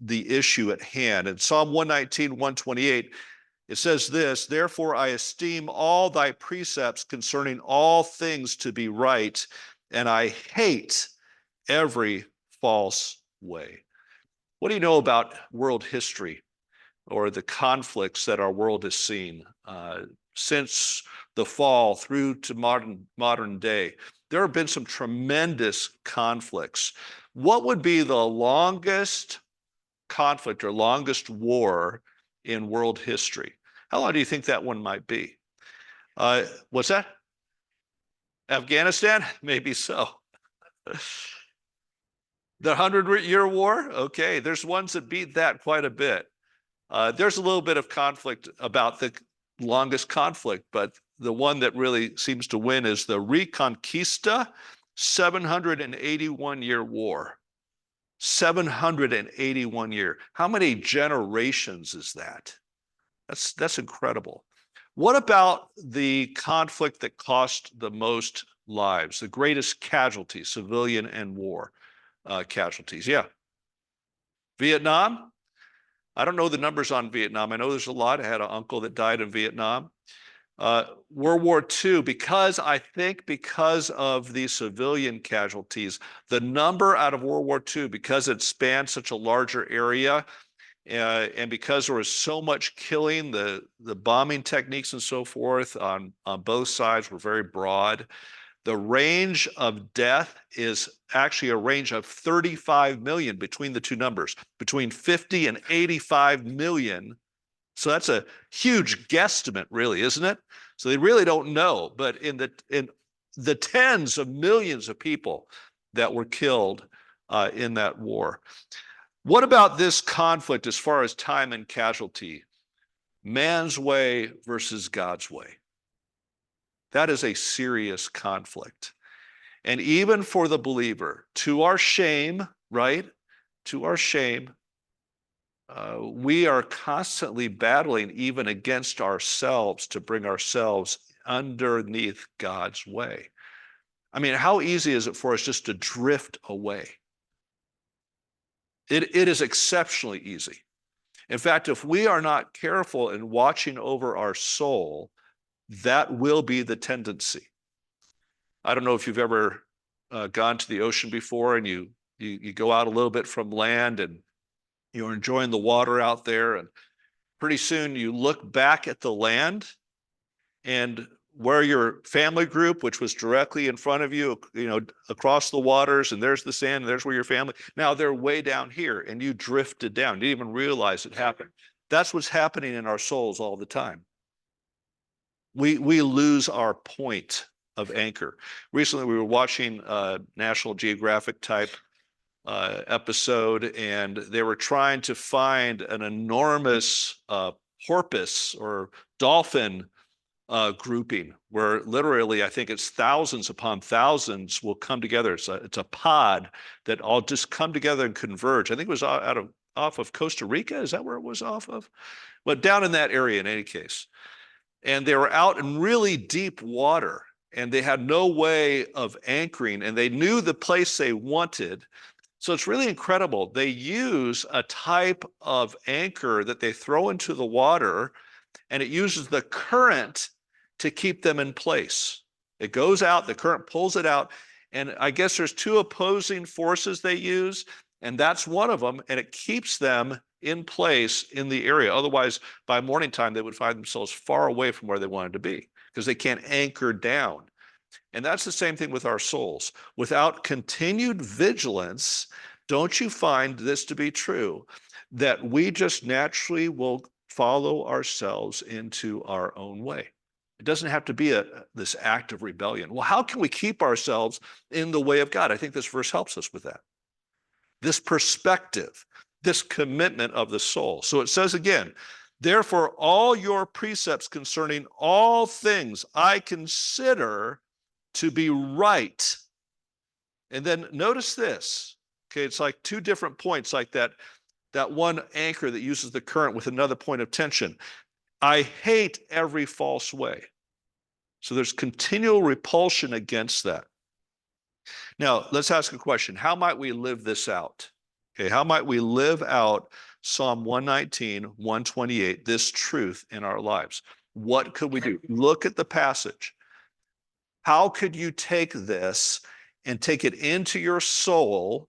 the issue at hand. In Psalm 119, 128, it says this, therefore I esteem all thy precepts concerning all things to be right, and I hate every false way. What do you know about world history or the conflicts that our world has seen since the fall through to modern day? There have been some tremendous conflicts. What would be the longest conflict or longest war in world history? How long do you think that one might be? What's that? Afghanistan? Maybe so. The 100-Year War? Okay, there's ones that beat that quite a bit. There's a little bit of conflict about the longest conflict, but the one that really seems to win is the Reconquista 781-year war. 781 year. How many generations is that? That's incredible. What about the conflict that cost the most lives, the greatest casualties, civilian and war casualties? Yeah. Vietnam? I don't know the numbers on Vietnam. I know there's a lot. I had an uncle that died in Vietnam. World War II, because of the civilian casualties, the number out of World War II, because it spanned such a larger area, and because there was so much killing, the bombing techniques and so forth on both sides were very broad. The range of death is actually a range of 35 million between the two numbers, between 50 and 85 million. So that's a huge guesstimate, really, isn't it? So they really don't know, but in the tens of millions of people that were killed in that war. What about this conflict as far as time and casualty? Man's way versus God's way. That is a serious conflict. And even for the believer, to our shame, right? To our shame, we are constantly battling even against ourselves to bring ourselves underneath God's way. I mean, how easy is it for us just to drift away? It is exceptionally easy. In fact, if we are not careful in watching over our soul, that will be the tendency. I don't know if you've ever gone to the ocean before and you go out a little bit from land and you're enjoying the water out there, and pretty soon you look back at the land, and where your family group, which was directly in front of you, across the waters, and there's the sand, and there's where your family, now they're way down here, and you drifted down. You didn't even realize it happened. That's what's happening in our souls all the time. We lose our point of anchor. Recently, we were watching a National Geographic type episode, and they were trying to find an enormous porpoise or dolphin grouping, where literally I think it's thousands upon thousands will come together. It's a pod that all just come together and converge. I think it was off of Costa Rica. Is that where it was off of? But down in that area in any case. And they were out in really deep water, and they had no way of anchoring, and they knew the place they wanted. So it's really incredible. They use a type of anchor that they throw into the water, and it uses the current to keep them in place. It goes out, the current pulls it out, and I guess there's two opposing forces they use, and that's one of them, and it keeps them in place in the area. Otherwise, by morning time, they would find themselves far away from where they wanted to be because they can't anchor down. And that's the same thing with our souls. Without continued vigilance, don't you find this to be true, that we just naturally will follow ourselves into our own way? It doesn't have to be this act of rebellion. Well, how can we keep ourselves in the way of God? I think this verse helps us with that. This perspective, this commitment of the soul. So it says again, therefore all your precepts concerning all things I consider to be right. And then notice this, okay, it's like two different points, like that one anchor that uses the current with another point of tension. I hate every false way. So there's continual repulsion against that. Now, let's ask a question. How might we live this out? Okay, how might we live out Psalm 119, 128, this truth in our lives? What could we do? Look at the passage. How could you take this and take it into your soul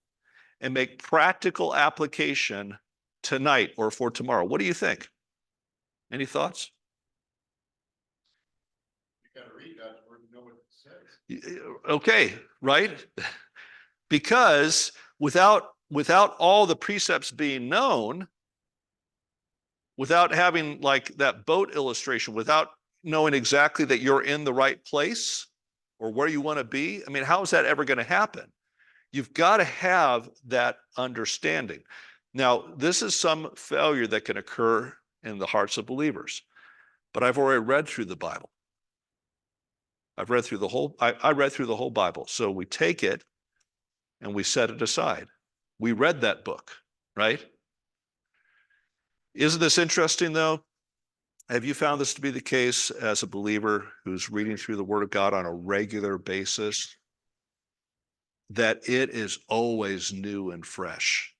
and make practical application tonight or for tomorrow? What do you think? Any thoughts? You got to read God's word and know what it says. Okay, right? Because without all the precepts being known, without having like that boat illustration, without knowing exactly that you're in the right place or where you want to be, I mean, how is that ever going to happen? You've got to have that understanding. Now, this is some failure that can occur in the hearts of believers, but I've already read through the Bible. I read through the whole Bible. So we take it and we set it aside. We read that book, right? Isn't this interesting though? Have you found this to be the case as a believer who's reading through the Word of God on a regular basis? That it is always new and fresh.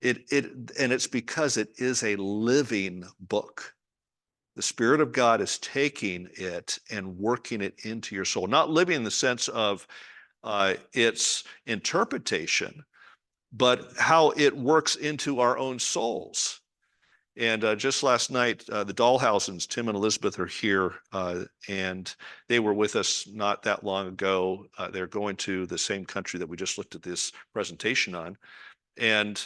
And it's because it is a living book. The Spirit of God is taking it and working it into your soul, not living in the sense of its interpretation, but how it works into our own souls. And just last night, the Dahlhausens, Tim and Elizabeth are here, and they were with us not that long ago. They're going to the same country that we just looked at this presentation on. And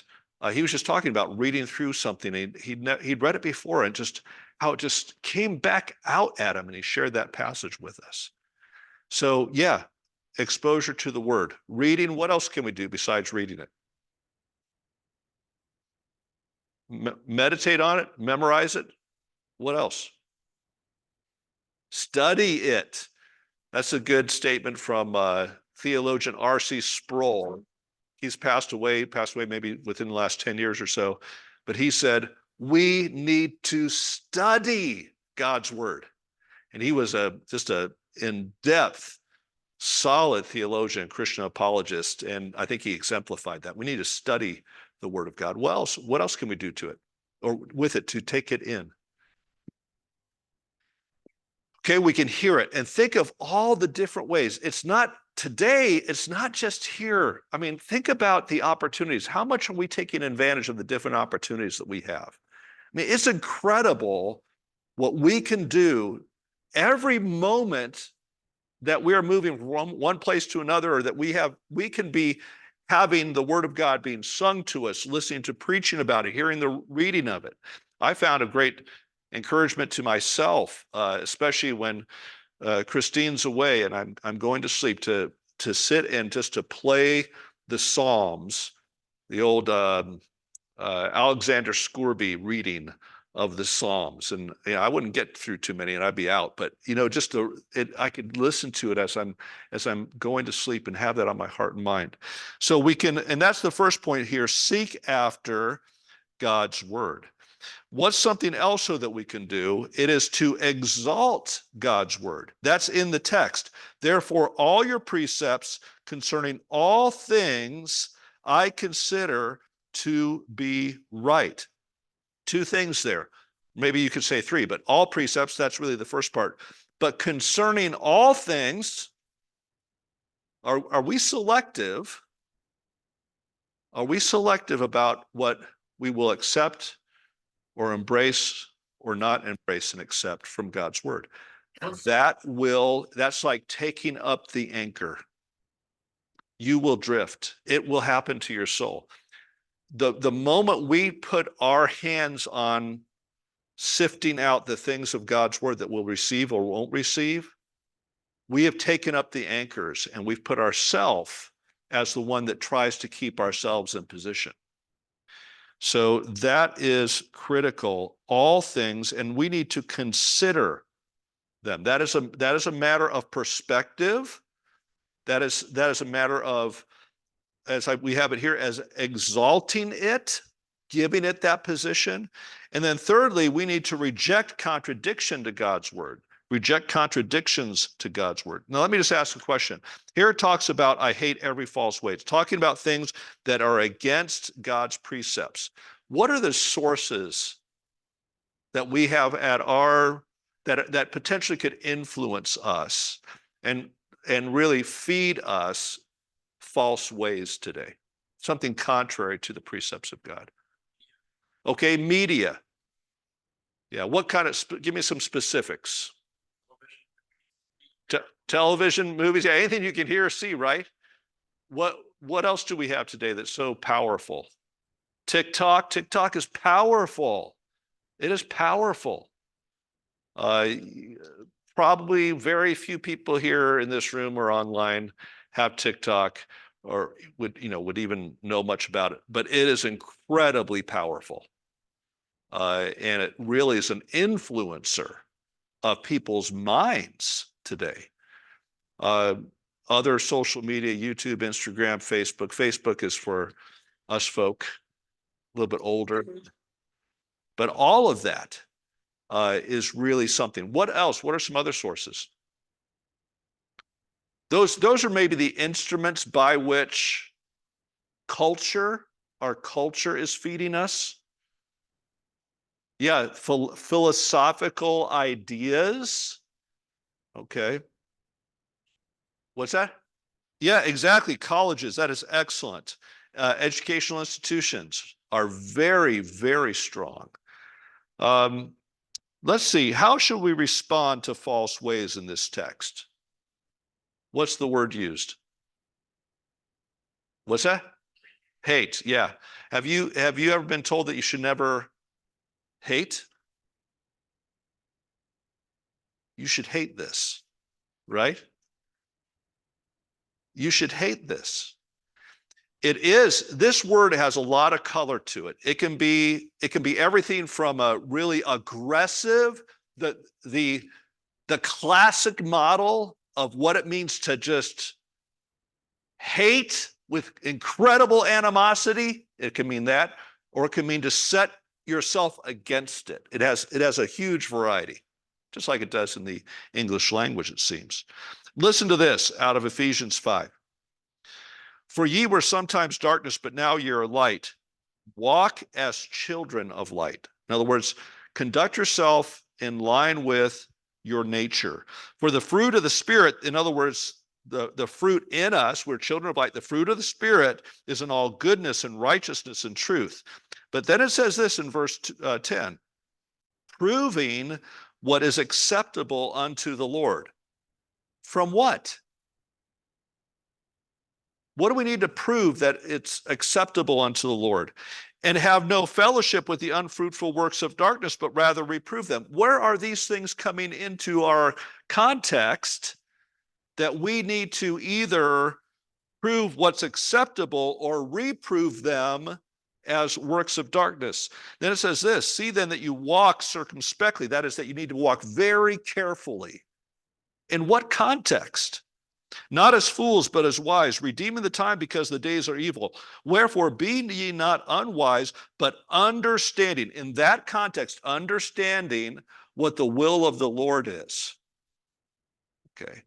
he was just talking about reading through something. He'd read it before and just how it just came back out at him, and he shared that passage with us. So yeah, exposure to the Word. Reading, what else can we do besides reading it? Meditate on it, memorize it. What else? Study it. That's a good statement from theologian R.C. Sproul. He's passed away maybe within the last 10 years or so, but he said, we need to study God's word. And he was just a in-depth, solid theologian, Christian apologist, and I think he exemplified that. We need to study the word of God. What else can we do to it or with it to take it in? Okay, we can hear it and think of all the different ways. It's not just here. I mean, think about the opportunities. How much are we taking advantage of the different opportunities that we have? I mean, it's incredible what we can do every moment that we are moving from one place to another, or that we can be having the word of God being sung to us, listening to preaching about it, hearing the reading of it. I found a great encouragement to myself, especially when Christine's away and I'm going to sleep, to sit and just to play the Psalms, the old Alexander Scourby reading of the Psalms. And I wouldn't get through too many and I'd be out, but I could listen to it as I'm going to sleep and have that on my heart and mind. So we can, and that's the first point here, seek after God's word. What's something else so that we can do? It is to exalt God's word. That's in the text. Therefore, all your precepts concerning all things I consider to be right. Two things there. Maybe you could say three, but all precepts, that's really the first part. But concerning all things, are we selective? Are we selective about what we will accept or embrace or not embrace and accept from God's word? That's like taking up the anchor. You will drift. It will happen to your soul. The moment we put our hands on sifting out the things of God's word that we'll receive or won't receive, we have taken up the anchors and we've put ourselves as the one that tries to keep ourselves in position. So that is critical, all things, and we need to consider them. That is a matter of perspective. That is a matter of, we have it here, as exalting it, giving it that position. And then thirdly, we need to reject contradiction to God's word. reject contradictions to God's word. Now, let me just ask a question. Here it talks about, I hate every false way. It's talking about things that are against God's precepts. What are the sources that we have at our, that potentially could influence us and really feed us false ways today? Something contrary to the precepts of God. Okay, media. Yeah, what kind of, give me some specifics. Television, movies, yeah, anything you can hear or see, right? What else do we have today that's so powerful? TikTok is powerful. It is powerful. Probably very few people here in this room or online have TikTok or would even know much about it, but it is incredibly powerful. And it really is an influencer of people's minds today. Other social media, YouTube, Instagram, Facebook. Facebook is for us folk, a little bit older. But all of that is really something. What else? What are some other sources? Those are maybe the instruments by which our culture is feeding us. Yeah, philosophical ideas. Okay. What's that? Yeah, exactly. Colleges, that is excellent. Educational institutions are very, very strong. Let's see, how should we respond to false ways in this text? What's the word used? What's that? Hate, yeah. Have you ever been told that you should never hate? You should hate this, right? You should hate this. This word has a lot of color to it. It can be everything from a really aggressive, the classic model of what it means to just hate with incredible animosity. It can mean that, or it can mean to set yourself against it. It has a huge variety, just like it does in the English language, it seems. Listen to this out of Ephesians 5. For ye were sometimes darkness, but now ye are light. Walk as children of light. In other words, conduct yourself in line with your nature. For the fruit of the Spirit, in other words, the fruit in us, we're children of light. The fruit of the Spirit is in all goodness and righteousness and truth. But then it says this in verse 10, proving what is acceptable unto the Lord. From what? What do we need to prove that it's acceptable unto the Lord? And have no fellowship with the unfruitful works of darkness, but rather reprove them. Where are these things coming into our context that we need to either prove what's acceptable or reprove them as works of darkness? Then it says this, see then that you walk circumspectly. That is, that you need to walk very carefully. In what context? Not as fools, but as wise, redeeming the time because the days are evil. Wherefore, be ye not unwise, but understanding, in that context, understanding what the will of the Lord is. Okay.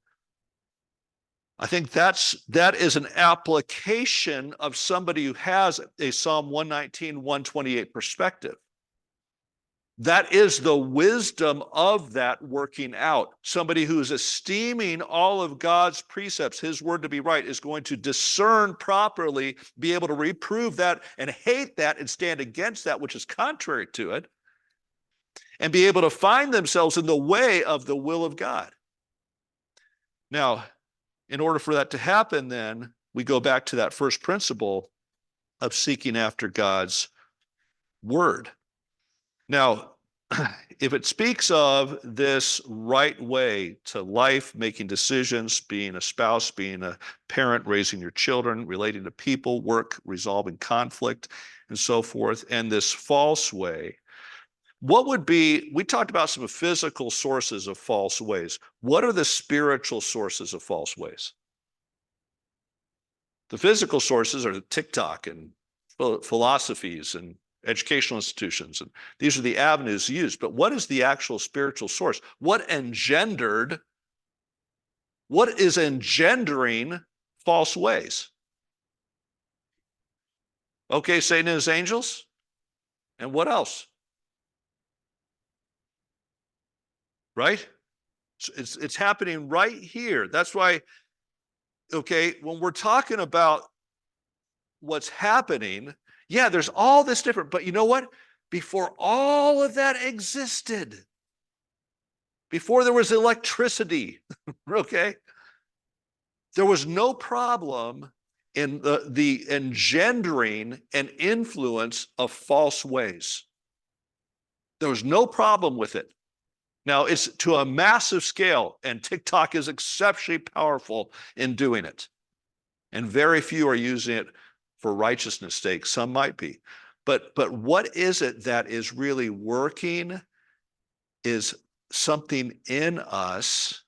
I think that is an application of somebody who has a Psalm 119, 128 perspective. That is the wisdom of that working out. Somebody who is esteeming all of God's precepts, his word to be right, is going to discern properly, be able to reprove that and hate that and stand against that which is contrary to it, and be able to find themselves in the way of the will of God. Now, in order for that to happen, then we go back to that first principle of seeking after God's word. Now, if it speaks of this right way to life, making decisions, being a spouse, being a parent, raising your children, relating to people, work, resolving conflict, and so forth, and this false way, what would be, we talked about some physical sources of false ways. What are the spiritual sources of false ways? The physical sources are TikTok and philosophies and educational institutions. And these are the avenues used. But what is the actual spiritual source? What is engendering false ways? Okay, Satan and his angels. And what else? Right? It's happening right here. That's why, okay, when we're talking about what's happening, yeah, there's all this different, but you know what? Before all of that existed, before there was electricity, okay, there was no problem in the engendering and influence of false ways. There was no problem with it. Now, it's to a massive scale, and TikTok is exceptionally powerful in doing it. And very few are using it for righteousness' sake. Some might be. But what is it that is really working is something in us.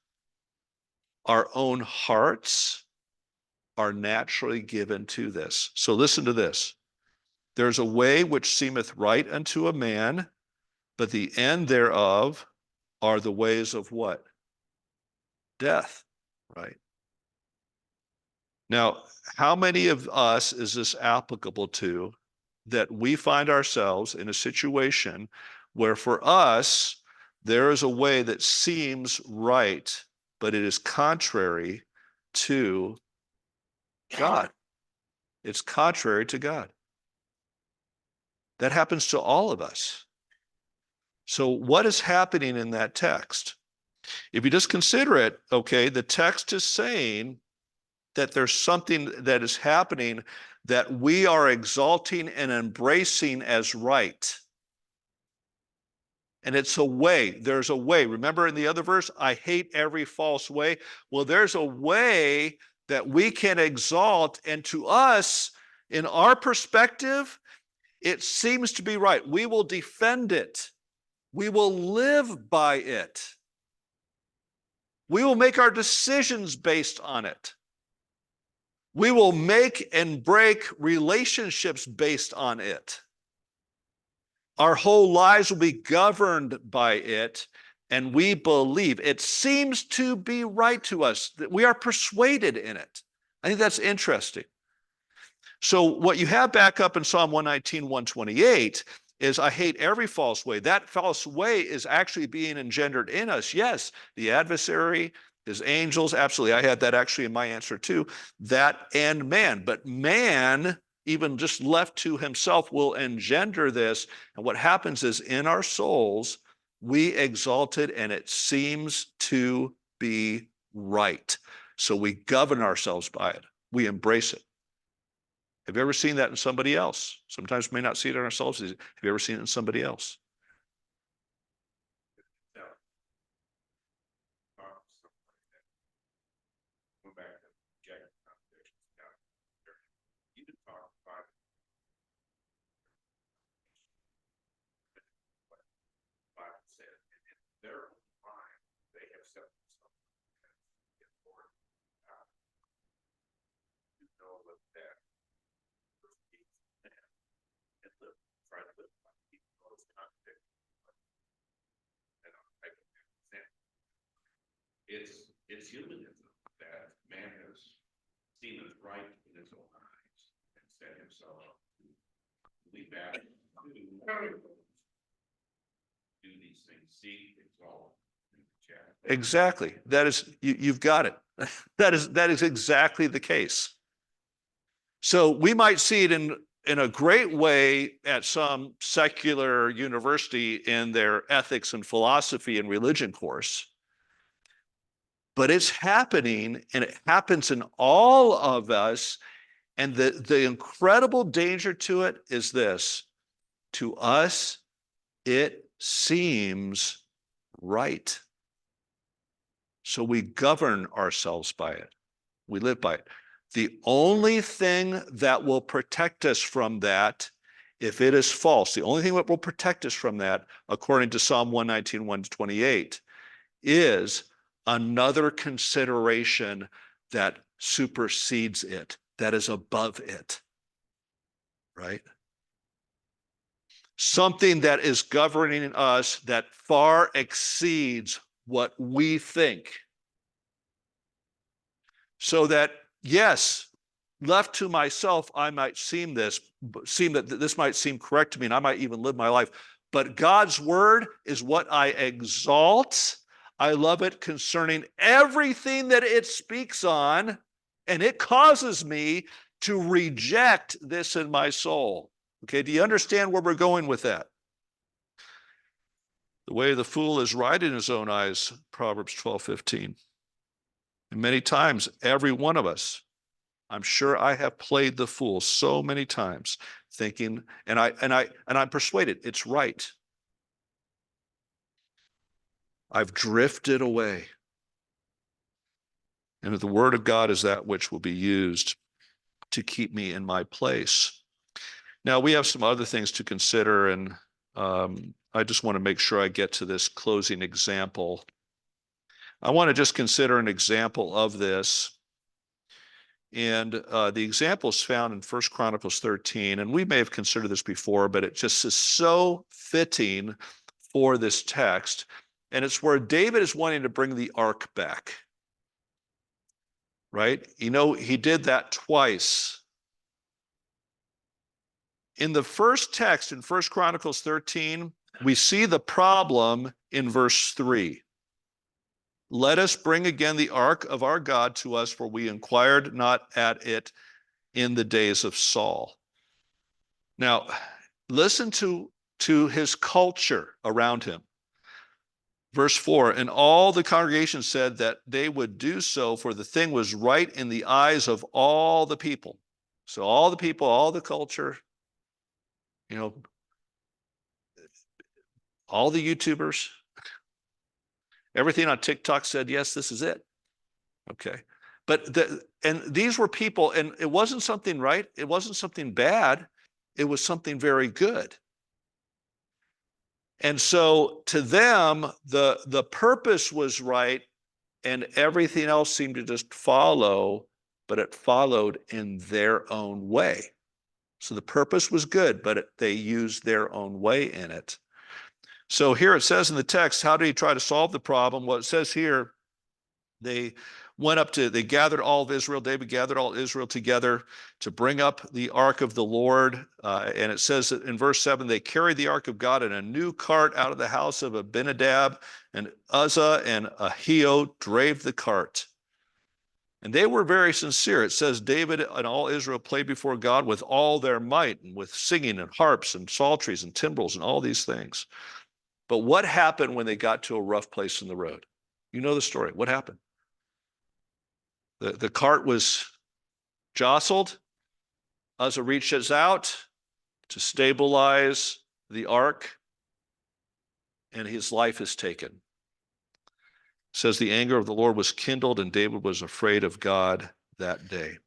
Our own hearts are naturally given to this. So listen to this. There's a way which seemeth right unto a man, but the end thereof are the ways of what? Death, right? Now, how many of us is this applicable to, that we find ourselves in a situation where for us, there is a way that seems right, but it is contrary to God. It's contrary to God. That happens to all of us. So what is happening in that text? If you just consider it, okay, the text is saying that there's something that is happening that we are exalting and embracing as right. And it's a way. There's a way. Remember in the other verse, I hate every false way. Well, there's a way that we can exalt, and to us, in our perspective, it seems to be right. We will defend it. We will live by it. We will make our decisions based on it. We will make and break relationships based on it. Our whole lives will be governed by it, and we believe it seems to be right to us, that we are persuaded in it. I think that's interesting. So what you have back up in Psalm 119, 128 is I hate every false way. That false way is actually being engendered in us. Yes, the adversary, his angels, absolutely. I had that actually in my answer too. That and man. But man, even just left to himself, will engender this. And what happens is in our souls, we exalt it and it seems to be right. So we govern ourselves by it. We embrace it. Have you ever seen that in somebody else? Sometimes we may not see it in ourselves. Have you ever seen it in somebody else? It's humanism that man has seen as right in his own eyes and set himself up to lead back to do these things, seek, exalt, and reject. Exactly. That is, you've got it. That is exactly the case. So we might see it in a great way at some secular university in their ethics and philosophy and religion course. But it's happening, and it happens in all of us. And the incredible danger to it is this: to us, it seems right. So we govern ourselves by it. We live by it. The only thing that will protect us from that, if it is false, the only thing that will protect us from that, according to Psalm 119, 128, is another consideration that supersedes it, that is above it, right? something that is governing us that far exceeds what we think. So that, yes, left to myself, I might seem that this might seem correct to me, and I might even live my life. But God's word is what I exalt. I love it concerning everything that it speaks on, and it causes me to reject this in my soul. Okay, do you understand where we're going with that? The way of the fool is right in his own eyes, Proverbs 12:15. And many times, every one of us, I'm sure I have played the fool so many times, thinking, and I'm persuaded it's right. I've drifted away. And the word of God is that which will be used to keep me in my place. Now, we have some other things to consider, and I just want to make sure I get to this closing example. I want to just consider an example of this. And the example is found in 1 Chronicles 13. And we may have considered this before, but it just is so fitting for this text. And it's where David is wanting to bring the ark back. Right? You know, he did that twice. In the first text in 1 Chronicles 13, we see the problem in verse 3. Let us bring again the ark of our God to us, for we inquired not at it in the days of Saul. Now, listen to his culture around him. Verse 4, and all the congregation said that they would do so, for the thing was right in the eyes of all the people. So all the people, all the culture, you know, all the YouTubers, everything on TikTok said, yes, this is it. Okay. But and these were people, and it wasn't something right. It wasn't something bad. It was something very good. And so to them, the purpose was right, and everything else seemed to just follow, but it followed in their own way. So the purpose was good, but they used their own way in it. So here it says in the text, how did he try to solve the problem? Well, it says here, they gathered all of Israel. David gathered all Israel together to bring up the ark of the Lord. And it says in verse 7, they carried the ark of God in a new cart out of the house of Abinadab, and Uzzah and Ahio drave the cart. And they were very sincere. It says David and all Israel played before God with all their might, and with singing and harps and psalteries and timbrels and all these things. But what happened when they got to a rough place in the road? You know the story. What happened? The cart was jostled. Uzzah reaches out to stabilize the ark, and his life is taken. It says the anger of the Lord was kindled, and David was afraid of God that day.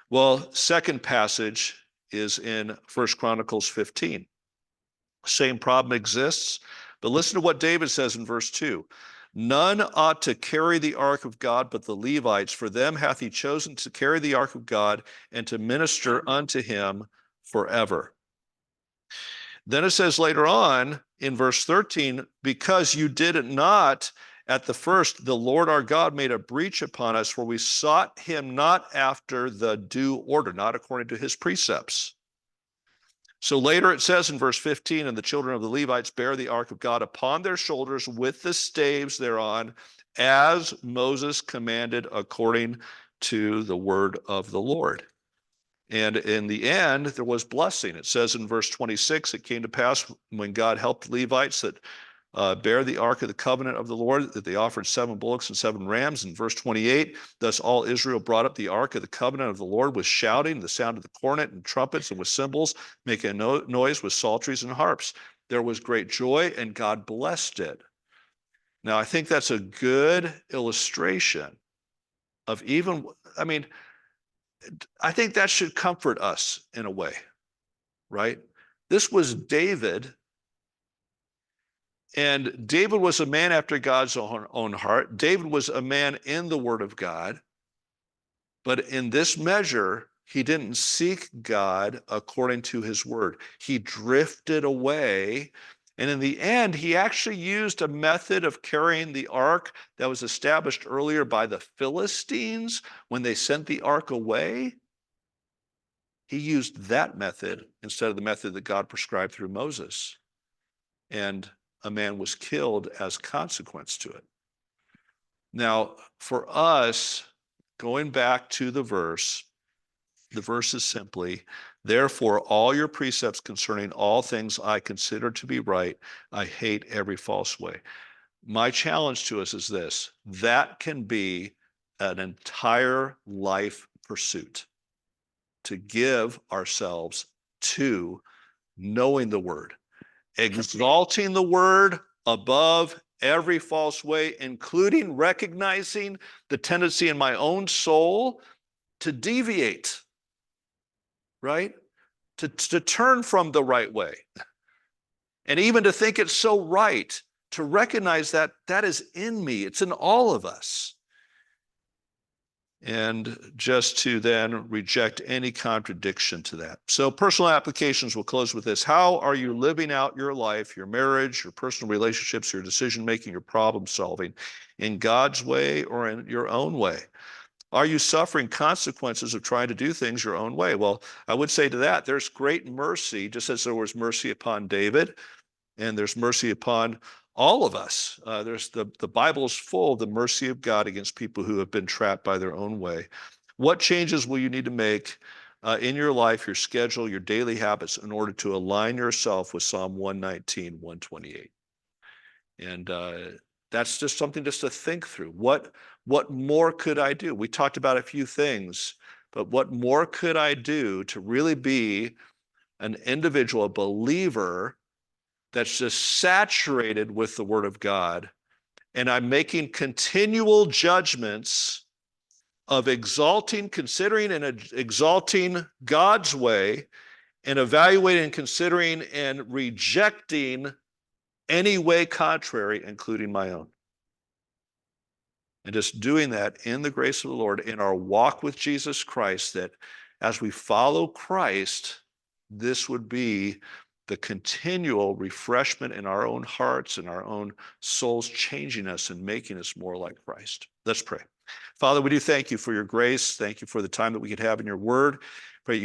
Well, second passage is in 1 Chronicles 15. Same problem exists, but listen to what David says in verse 2. None ought to carry the ark of God but the Levites, for them hath he chosen to carry the ark of God and to minister unto him forever. Then it says later on in verse 13, because you did it not at the first, the Lord our God made a breach upon us, for we sought him not after the due order, not according to his precepts. So later it says in verse 15, and the children of the Levites bear the ark of God upon their shoulders with the staves thereon, as Moses commanded according to the word of the Lord. And in the end, there was blessing. It says in verse 26, it came to pass when God helped the Levites that bear the ark of the covenant of the Lord, that they offered 7 bullocks and 7 rams. In verse 28, thus all Israel brought up the ark of the covenant of the Lord with shouting, the sound of the cornet and trumpets, and with cymbals, making a noise with psalteries and harps. There was great joy, and God blessed it. Now, I think that's a good illustration of I think that should comfort us in a way, right? This was David. And David was a man after God's own heart. David was a man in the Word of God. But in this measure, He didn't seek God according to his word. He drifted away. And in the end, he actually used a method of carrying the ark that was established earlier by the Philistines when they sent the ark away. He used that method instead of the method that God prescribed through Moses. And a man was killed as consequence to it. Now, for us, going back to the verse is simply, therefore, all your precepts concerning all things I consider to be right, I hate every false way. My challenge to us is this: that can be an entire life pursuit, to give ourselves to knowing the word, exalting the word above every false way, including recognizing the tendency in my own soul to deviate, right? To turn from the right way. And even to think it's so right, to recognize that that is in me, it's in all of us. And just to then reject any contradiction to that. So personal applications, we'll close with this. How are you living out your life, your marriage, your personal relationships, your decision-making, your problem solving, in God's way or in your own way? Are you suffering consequences of trying to do things your own way? Well, I would say to that, there's great mercy, just as there was mercy upon David, and there's mercy upon all of us. There's the Bible is full of the mercy of God against people who have been trapped by their own way. What changes will you need to make in your life, your schedule, your daily habits in order to align yourself with Psalm 119, 128? And that's just something just to think through. What more could I do? We talked about a few things, but what more could I do to really be an individual, a believer that's just saturated with the Word of God, and I'm making continual judgments of exalting, considering and exalting God's way, and evaluating, considering, and rejecting any way contrary, including my own. And just doing that in the grace of the Lord, in our walk with Jesus Christ, that as we follow Christ, this would be the continual refreshment in our own hearts and our own souls, changing us and making us more like Christ. Let's pray. Father, we do thank you for your grace. Thank you for the time that we could have in your word. Pray you